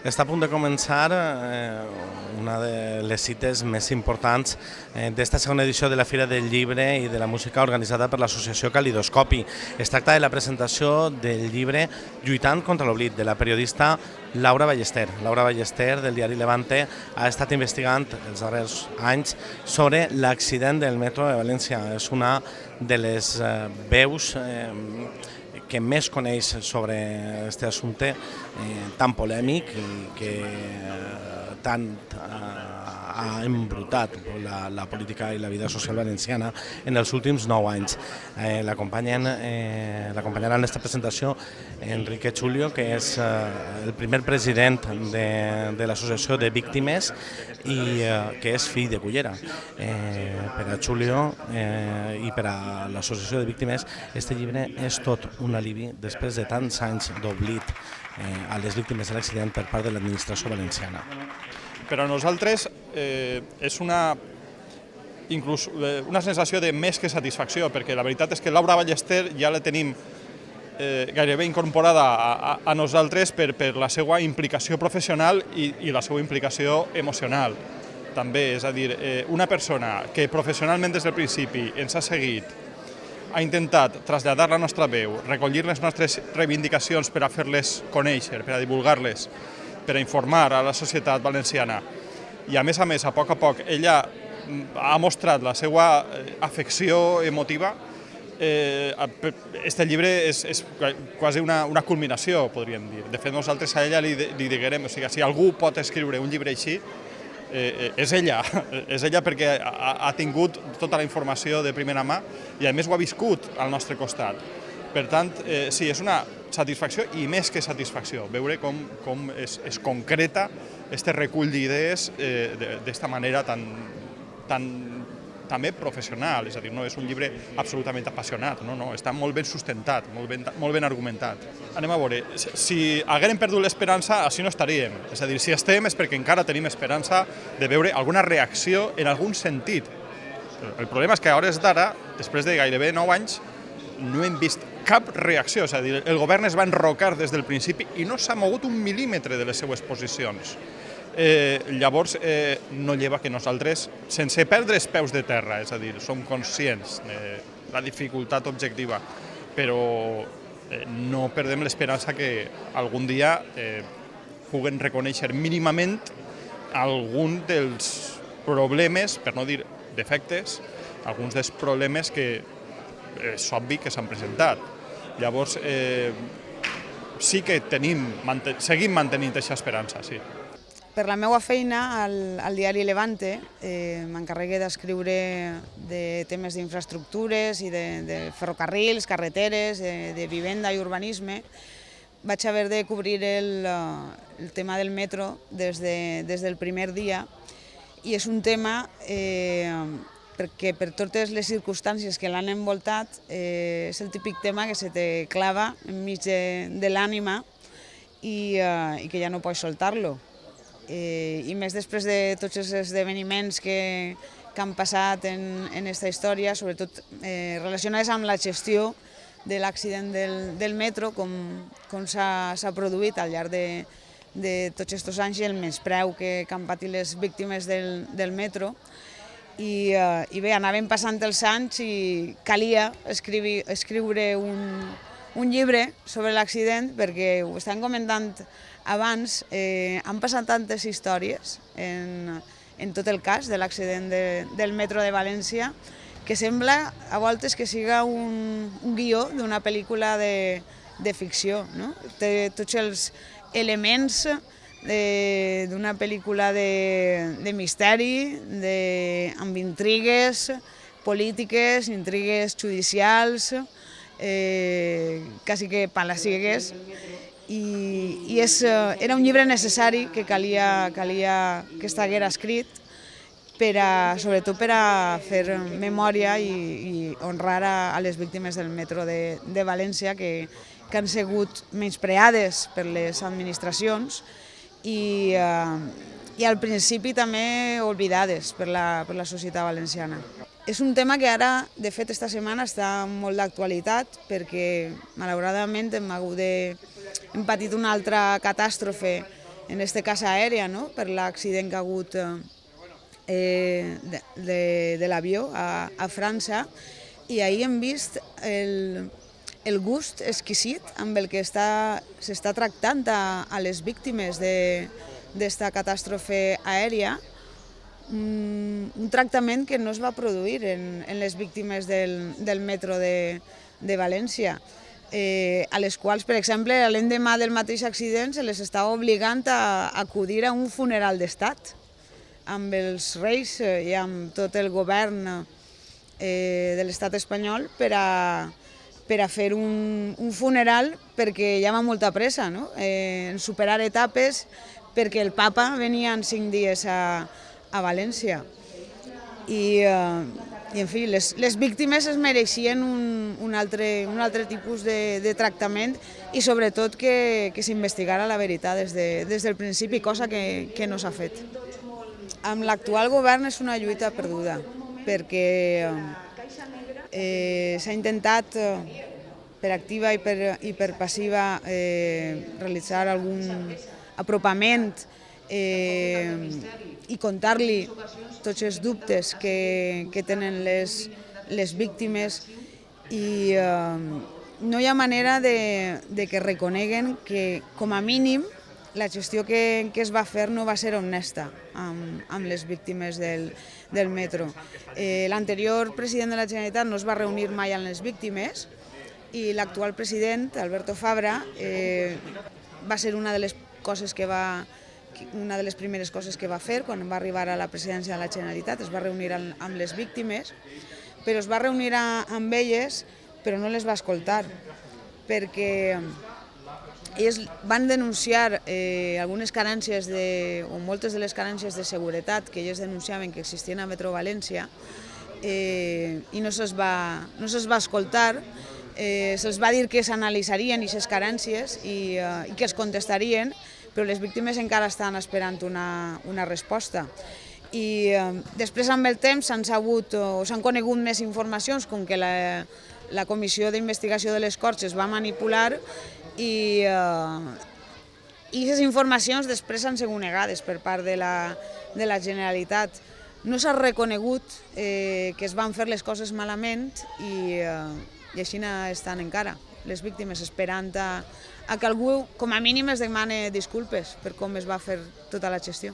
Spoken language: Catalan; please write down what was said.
Està a punt de començar una de les cites més importants d'esta segona edició de la Fira del Llibre i de la Música organitzada per l'associació Calidoscopi. Es tracta de la presentació del llibre Lluitant contra l'oblit, de la periodista Laura Ballester. Laura Ballester, del diari Levante, ha estat investigant els darrers anys sobre l'accident del metro de València. És una de les veus que més coneix sobre aquest assumpte tan polèmic i que tant ha embrutat la política i la vida social valenciana en els últims 9 anys. L'acompanyarà en aquesta presentació Enrique Chulio, que és el primer president de l'Associació de Víctimes i que és fill de Cullera. Per a Chulio i per a l'Associació de Víctimes, aquest llibre és tot un alivi després de tants anys d'oblit a les víctimes de l'accident per part de l'administració valenciana. Per a nosaltres és una sensació de més que satisfacció, perquè la veritat és que Laura Ballester ja la tenim gairebé incorporada a nosaltres per la seva implicació professional i la seva implicació emocional. També, és a dir, una persona que professionalment des del principi ens ha seguit, ha intentat traslladar la nostra veu, recollir les nostres reivindicacions per a fer-les conèixer, per a divulgar-les, per a informar a la societat valenciana. I a més, a poc, ella ha mostrat la seva afecció emotiva. Este llibre és quasi una culminació, podríem dir. De fet, nosaltres a ella li diguem, si algú pot escriure un llibre així, és ella. És ella perquè ha tingut tota la informació de primera mà i a més ho ha viscut al nostre costat. Per tant, sí, és una satisfacció i més que satisfacció, veure com es concreta aquest recull d'idees d'esta manera també professional, és a dir, no és un llibre absolutament apassionat, no, està molt ben sustentat, molt ben argumentat. Anem a veure, si haguérem perdut l'esperança, així no estaríem, és a dir, si estem és perquè encara tenim esperança de veure alguna reacció en algun sentit. El problema és que a hores d'ara, després de gairebé 9 anys, no hem vist cap reacció, és a dir, el govern es va enrocar des del principi i no s'ha mogut un mil·límetre de les seues posicions. Llavors, no lleva que nosaltres, sense perdre els peus de terra, és a dir, som conscients de la dificultat objectiva, però no perdem l'esperança que algun dia puguen reconèixer mínimament algun dels problemes, per no dir defectes, alguns dels problemes que és obvi que s'han presentat. Llavors, sí que seguim mantenint aquesta esperança, sí. Per la meva feina al diari Levante m'encarregue d'escriure de temes d'infraestructures i de ferrocarrils, carreteres, de vivenda i urbanisme. Vaig haver de cobrir el tema del metro des del primer dia i és un tema perquè per totes les circumstàncies que l'han envoltat és el típic tema que se te clava enmig de l'ànima i que ja no pots soltar-lo. I més després de tots els esdeveniments que han passat en aquesta història, sobretot relacionats amb la gestió de l'accident del metro, com s'ha produït al llarg de tots aquests anys i el menyspreu que han patit les víctimes del metro. I bé, anaven passant els anys i calia escriure un llibre sobre l'accident perquè ho estan comentant abans, han passat tantes històries en tot el cas de l'accident del metro de València que sembla a voltes que siga un guió d'una pel·lícula de ficció, no? Té tots els elements d'una pel·lícula de misteri, amb intrigues polítiques, intrigues judicials, quasi que palaciegues, i era un llibre necessari que calia que estigués escrit, sobretot per a fer memòria i honrar a les víctimes del metro de València que han sigut menyspreades per les administracions i al principi també oblidades per la societat valenciana. És un tema que ara, de fet, esta setmana està molt d'actualitat perquè, malauradament, hem patit una altra catàstrofe en este cas aèria, no? Per l'accident que ha hagut de l'avió a França, i ahir hem vist el gust exquisit amb el que s'està tractant a les víctimes d'esta catàstrofe aèria, un tractament que no es va produir en les víctimes del metro de València, a les quals, per exemple, l'endemà del mateix accident se les estava obligant a acudir a un funeral d'estat amb els reis i amb tot el govern de l'estat espanyol per a fer un funeral, perquè hi havia molta pressa en superar etapes, perquè el papa venia en 5 dies a València. I en fi, les víctimes es mereixien un altre tipus de tractament i sobretot que s'investigara la veritat des del principi, cosa que no s'ha fet. Amb l'actual govern és una lluita perduda, perquè s'ha intentat per activa i per passiva realitzar algun apropament i contar-li tots els dubtes que tenen les víctimes, i no hi ha manera de que reconeguen que, com a mínim, la gestió que es va fer no va ser honesta amb les víctimes del metro. L'anterior president de la Generalitat no es va reunir mai amb les víctimes, i l'actual president, Alberto Fabra, va ser una de les primeres coses que va fer quan va arribar a la presidència de la Generalitat. Es va reunir amb les víctimes, però es va reunir amb elles, però no les va escoltar, perquè ells van denunciar algunes carències o moltes de les carències de seguretat que ells denunciaven que existien a Metro València, i no se'ls va escoltar. Se'ls va dir que s'analitzarien aquestes carències i que es contestarien, però les víctimes encara estan esperant una resposta. I després, amb el temps, s'han conegut més informacions, com que la Comissió d'Investigació de les Corts es va manipular, i aquestes informacions després han sigut negades per part de la Generalitat. No s'ha reconegut que es van fer les coses malament, i així estan encara les víctimes, esperant a que algú, com a mínim, es demani disculpes per com es va fer tota la gestió.